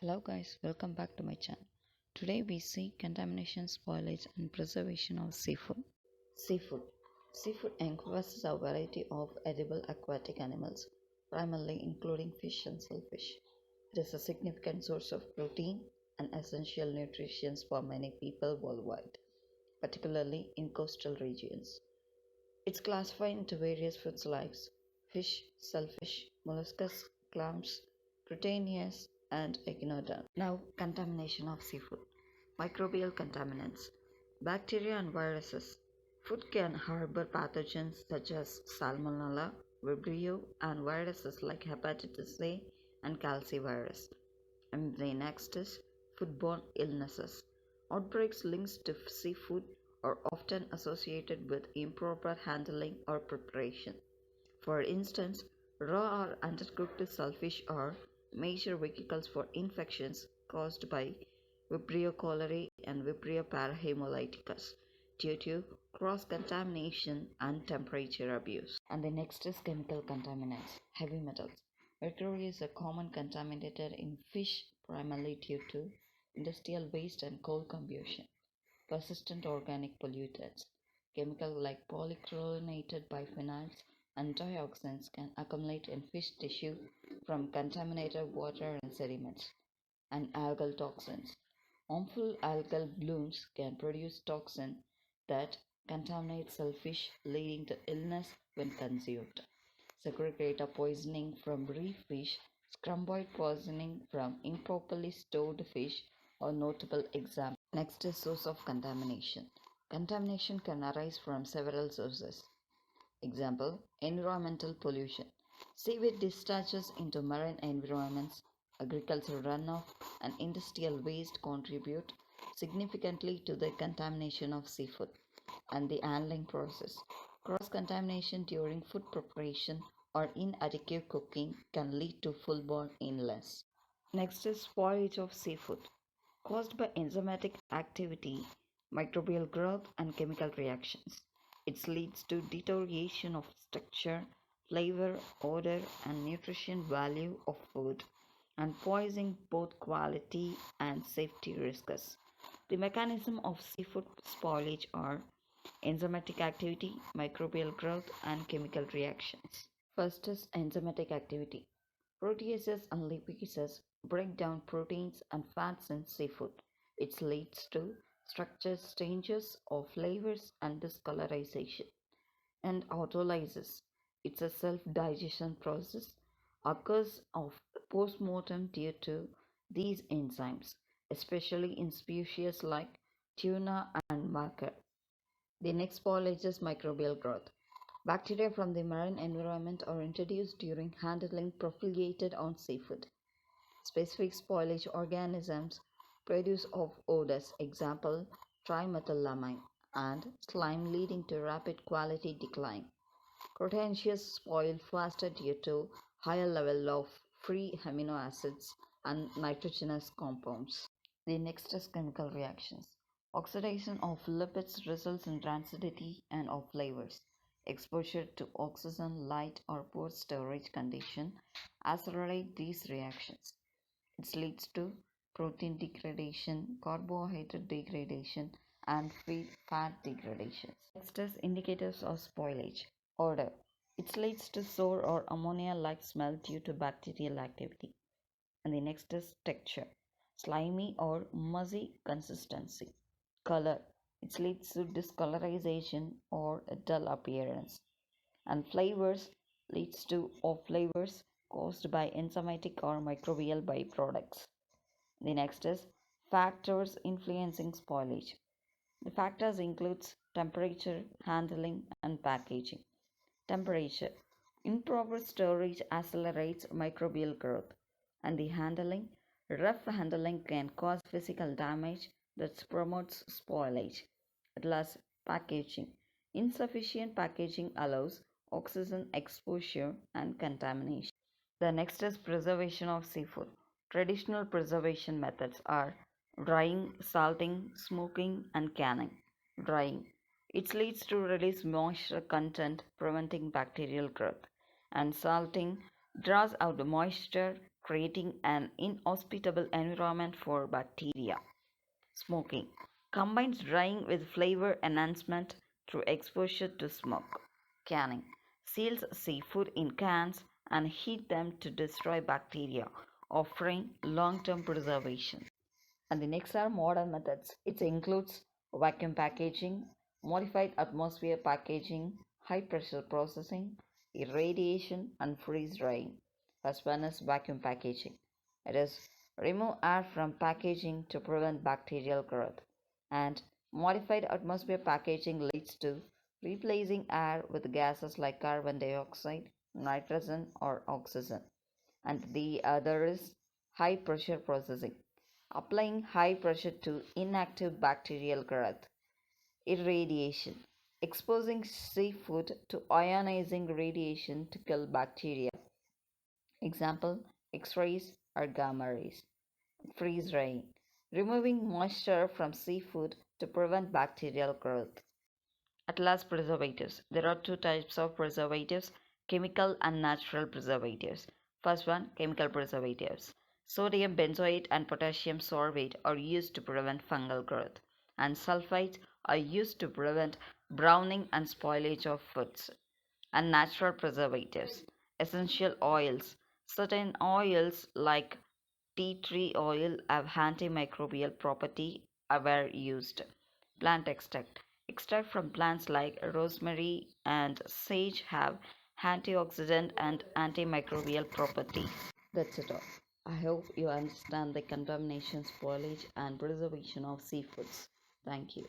Hello guys, welcome back to my channel. Today we see contamination, spoilage and preservation of seafood. Seafood. Seafood encompasses a variety of edible aquatic animals, primarily including fish and shellfish. It is a significant source of protein and essential nutrition for many people worldwide, particularly in coastal regions. It's classified into various food types: fish, shellfish, mollusks, clams, proteinaceae, and echinoderm. Now, contamination of seafood. Microbial contaminants. Bacteria and viruses. Food can harbor pathogens such as Salmonella, Vibrio, and viruses like hepatitis A and calcivirus. And the next is foodborne illnesses. Outbreaks linked to seafood are often associated with improper handling or preparation. For instance, raw or undercooked shellfish are major vehicles for infections caused by Vibrio cholerae and Vibrio parahemolyticus due to cross-contamination and temperature abuse. And the next is chemical contaminants, heavy metals. Mercury is a common contaminator in fish primarily due to industrial waste and coal combustion. Persistent organic pollutants, chemicals like polychlorinated biphenyls and dioxins can accumulate in fish tissue from contaminated water and sediments. And algal toxins. Harmful algal blooms can produce toxin that contaminate shellfish, leading to illness when consumed. Segregator poisoning from reef fish, scrumboid poisoning from improperly stored fish are notable examples. Next is source of contamination. Contamination can arise from several sources. Example, environmental pollution. Seaweed discharges into marine environments, agricultural runoff, and industrial waste contribute significantly to the contamination of seafood. And the handling process. Cross contamination during food preparation or inadequate cooking can lead to full-borne illness. Next is spoilage of seafood, caused by enzymatic activity, microbial growth, and chemical reactions. It leads to deterioration of structure, flavor, odor, and nutrition value of food, and poisoning both quality and safety risks. The mechanism of seafood spoilage are enzymatic activity, microbial growth, and chemical reactions. First is enzymatic activity. Proteases and lipases break down proteins and fats in seafood. It leads to structure changes of flavors and discolorization. And autolysis. It's a self-digestion process occurs of post-mortem due to these enzymes, especially in species like tuna and mackerel. The next spoilage is microbial growth. Bacteria from the marine environment are introduced during handling profiliated on seafood. Specific spoilage organisms produce of odors, example trimethylamine, and slime, leading to rapid quality decline. Cretaceous spoil faster due to higher level of free amino acids and nitrogenous compounds. The next is chemical reactions. Oxidation of lipids results in rancidity and of flavors. Exposure to oxygen, light, or poor storage condition accelerate these reactions. It leads to protein degradation, carbohydrate degradation, and fat degradation. Next is indicators of spoilage. Odor. It leads to sour or ammonia-like smell due to bacterial activity. And the next is texture. Slimy or muzzy consistency. Color. It leads to discolorization or a dull appearance. And flavors leads to off flavors caused by enzymatic or microbial byproducts. The next is factors influencing spoilage. The factors includes temperature, handling, and packaging. Temperature. Improper storage accelerates microbial growth, and the handling. Rough handling can cause physical damage that promotes spoilage. At last, packaging. Insufficient packaging allows oxygen exposure and contamination. The next is preservation of seafood. Traditional preservation methods are drying, salting, smoking, and canning. Drying. It leads to release moisture content, preventing bacterial growth. And salting draws out the moisture, creating an inhospitable environment for bacteria. Smoking combines drying with flavor enhancement through exposure to smoke. Canning seals seafood in cans and heat them to destroy bacteria, offering long term preservation. And the next are modern methods. It includes vacuum packaging, modified atmosphere packaging, high pressure processing, irradiation, and freeze drying. First one is vacuum packaging. It is remove air from packaging to prevent bacterial growth. And modified atmosphere packaging leads to replacing air with gases like carbon dioxide, nitrogen, or oxygen. And the other is high pressure processing, applying high pressure to inactive bacterial growth. Irradiation, exposing seafood to ionizing radiation to kill bacteria. Example, X-rays or gamma rays. Freeze drying, removing moisture from seafood to prevent bacterial growth. At last, preservatives. There are two types of preservatives, chemical and natural preservatives. First one, chemical preservatives. Sodium benzoate and potassium sorbate are used to prevent fungal growth, and sulfites are used to prevent browning and spoilage of foods. And natural preservatives, essential oils. Certain oils like tea tree oil have antimicrobial property were used. Plant extract. Extract from plants like rosemary and sage have antioxidant and antimicrobial properties. That's it all. I hope you understand the contamination, spoilage, and preservation of seafoods. Thank you.